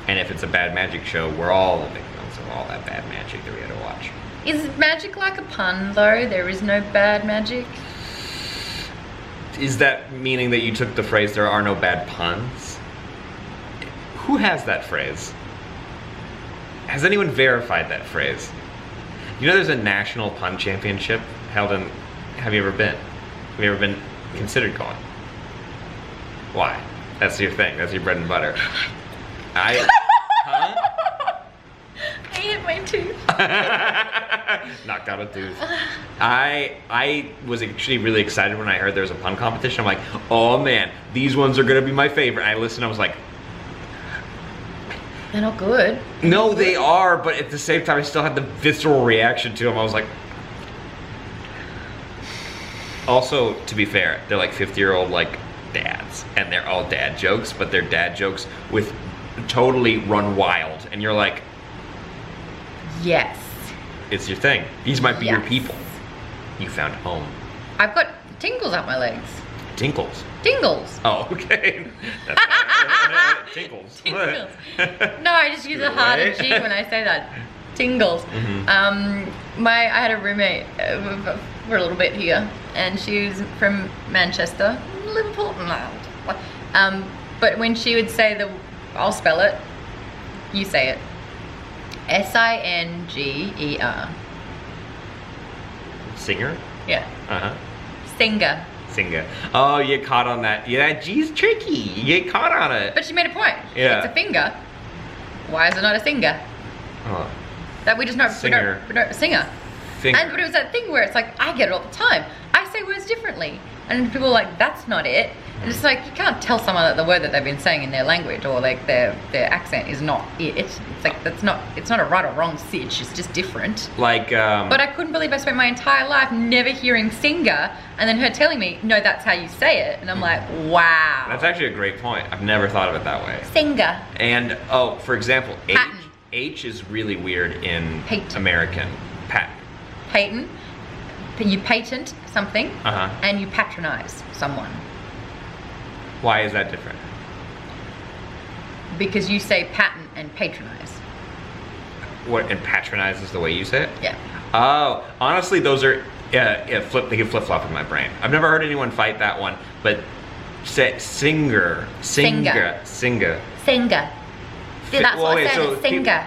Speaker 1: And if it's a bad magic show, we're all the victims of all that bad magic that we had to watch.
Speaker 2: Is magic like a pun, though? There is no bad magic?
Speaker 1: Is that meaning that you took the phrase, there are no bad puns? Who has that phrase? Has anyone verified that phrase? You know there's a national pun championship held in... Have you ever been? Have you ever been considered going? Why? That's your thing. That's your bread and butter. Huh?
Speaker 2: I hit my tooth.
Speaker 1: Knocked out a tooth. I was actually really excited when I heard there was a pun competition. I'm like, oh man, these ones are gonna be my favorite. I listened, I was like,
Speaker 2: they're not good.
Speaker 1: No, they are, but at the same time I still had the visceral reaction to them. I was like, also, to be fair, they're like 50-year-old like dads, and they're all dad jokes, but they're dad jokes with totally run wild, and you're like,
Speaker 2: yes,
Speaker 1: it's your thing. These might be your people. You found home.
Speaker 2: I've got tingles up my legs.
Speaker 1: Tinkles.
Speaker 2: Tingles.
Speaker 1: Oh, okay. Tinkles.
Speaker 2: Tingles. No, I just use a harder G when I say that. Tingles. I had a roommate for a little bit here, and she was from Manchester, Liverpool. But when she would say I'll spell it. You say it. Singer.
Speaker 1: Singer?
Speaker 2: Yeah. Singer.
Speaker 1: Singer. Oh, you caught on that. Yeah, that G's tricky. You get caught on it.
Speaker 2: But she made a point.
Speaker 1: Yeah.
Speaker 2: It's a finger. Why is it not a singer?
Speaker 1: Oh.
Speaker 2: That we just not
Speaker 1: Singer.
Speaker 2: Singer.
Speaker 1: Finger.
Speaker 2: But it was that thing where it's like, I get it all the time. I say words differently. And people are like, that's not it. And it's like, you can't tell someone that the word that they've been saying in their language or like their accent is not it. It's like, it's not a right or wrong sitch. It's just different.
Speaker 1: Like,
Speaker 2: But I couldn't believe I spent my entire life never hearing singer and then her telling me, no, that's how you say it. And I'm like, wow.
Speaker 1: That's actually a great point. I've never thought of it that way.
Speaker 2: Singer.
Speaker 1: And, for example, H is really weird in American.
Speaker 2: Patent. You patent something and you patronize someone.
Speaker 1: Why is that different?
Speaker 2: Because you say patent and patronize.
Speaker 1: What, and patronize is the way you say it?
Speaker 2: Yeah.
Speaker 1: Oh, honestly, those are they can flip-flop in my brain. I've never heard anyone fight that one, but singer.
Speaker 2: Singer.
Speaker 1: Singer.
Speaker 2: See, that's what I said, singer.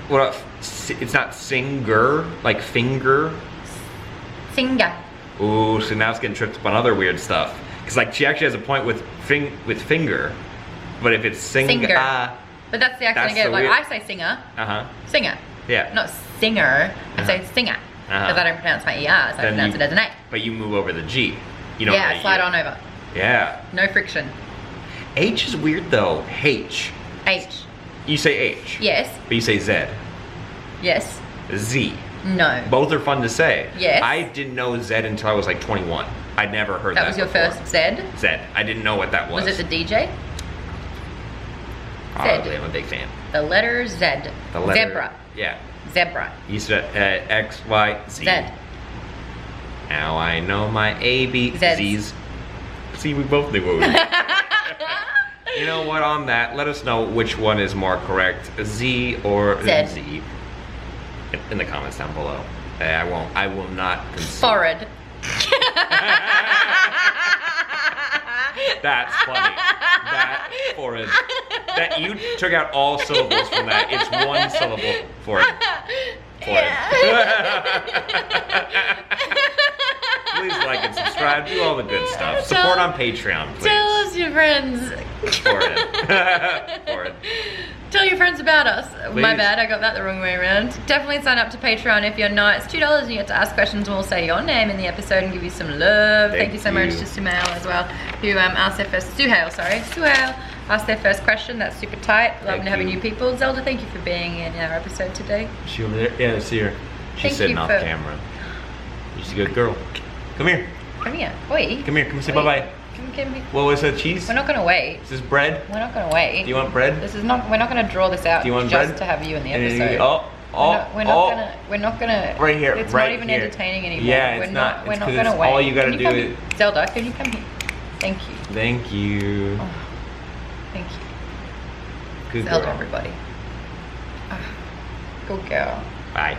Speaker 1: Well, it's not singer, like finger.
Speaker 2: Singer.
Speaker 1: Ooh, so now it's getting tripped up on other weird stuff. Because like she actually has a point with finger, but if it's singer.
Speaker 2: But that's the accent again. Like I say singer. Singer.
Speaker 1: Yeah.
Speaker 2: Not singer. I say singer. Because I don't pronounce my ER, so I pronounce it as an A.
Speaker 1: But you move over the G. You don't.
Speaker 2: Yeah, slide on over.
Speaker 1: Yeah.
Speaker 2: No friction.
Speaker 1: H is weird though. H.
Speaker 2: H.
Speaker 1: You say H.
Speaker 2: Yes.
Speaker 1: But you say Z.
Speaker 2: Yes.
Speaker 1: Z.
Speaker 2: No.
Speaker 1: Both are fun to say.
Speaker 2: Yes.
Speaker 1: I didn't know Z until I was like 21. I'd never heard that.
Speaker 2: That was your
Speaker 1: before.
Speaker 2: first Z?
Speaker 1: Z. I didn't know what that was.
Speaker 2: Was it the DJ?
Speaker 1: Probably. I'm a big fan.
Speaker 2: The letter Z.
Speaker 1: The letter.
Speaker 2: Zebra.
Speaker 1: Yeah.
Speaker 2: Zebra.
Speaker 1: You said X, Y, Z.
Speaker 2: Z.
Speaker 1: Now I know my A, B,
Speaker 2: Zs.
Speaker 1: Z's. See, we both knew what we were. You know what, on that, let us know which one is more correct, Z or Z. In the comments down below. I will not concede.
Speaker 2: Forehead.
Speaker 1: That's funny. That forehead. That you took out all syllables from that. It's one syllable. Forehead. Please like and subscribe. Do all the good stuff. Support on Patreon, please.
Speaker 2: Tell us your friends.
Speaker 1: Forehead. Forehead.
Speaker 2: Tell your friends about us.
Speaker 1: Please.
Speaker 2: My bad, I got that the wrong way around. Definitely sign up to Patreon if you're not. It's $2 and you get to ask questions and we'll say your name in the episode and give you some love. Thank you so much to Suhail as well, who asked their first, Suhail asked their first question. That's super tight. Loving having new people. Zelda, thank you for being in our episode today.
Speaker 1: She over there? Yeah, I see her. She's sitting off camera. She's a good girl. Come here.
Speaker 2: Come here. Oi.
Speaker 1: Come here. Come say bye-bye.
Speaker 2: Come.
Speaker 1: What was that, cheese?
Speaker 2: We're not gonna wait.
Speaker 1: Is this bread?
Speaker 2: We're not gonna wait.
Speaker 1: Do you want bread?
Speaker 2: This is not. We're not gonna draw this out.
Speaker 1: Do you want
Speaker 2: just
Speaker 1: bread?
Speaker 2: to have you in the episode. We're not gonna.
Speaker 1: Right here.
Speaker 2: It's
Speaker 1: right
Speaker 2: not even
Speaker 1: here.
Speaker 2: entertaining anymore.
Speaker 1: Yeah,
Speaker 2: we're
Speaker 1: it's
Speaker 2: not. We're
Speaker 1: it's
Speaker 2: not gonna wait.
Speaker 1: All you gotta do is.
Speaker 2: Zelda, can you come here? Thank you.
Speaker 1: Thank you.
Speaker 2: Oh, thank you.
Speaker 1: Good
Speaker 2: Zelda,
Speaker 1: girl.
Speaker 2: everybody. Good girl.
Speaker 1: Bye.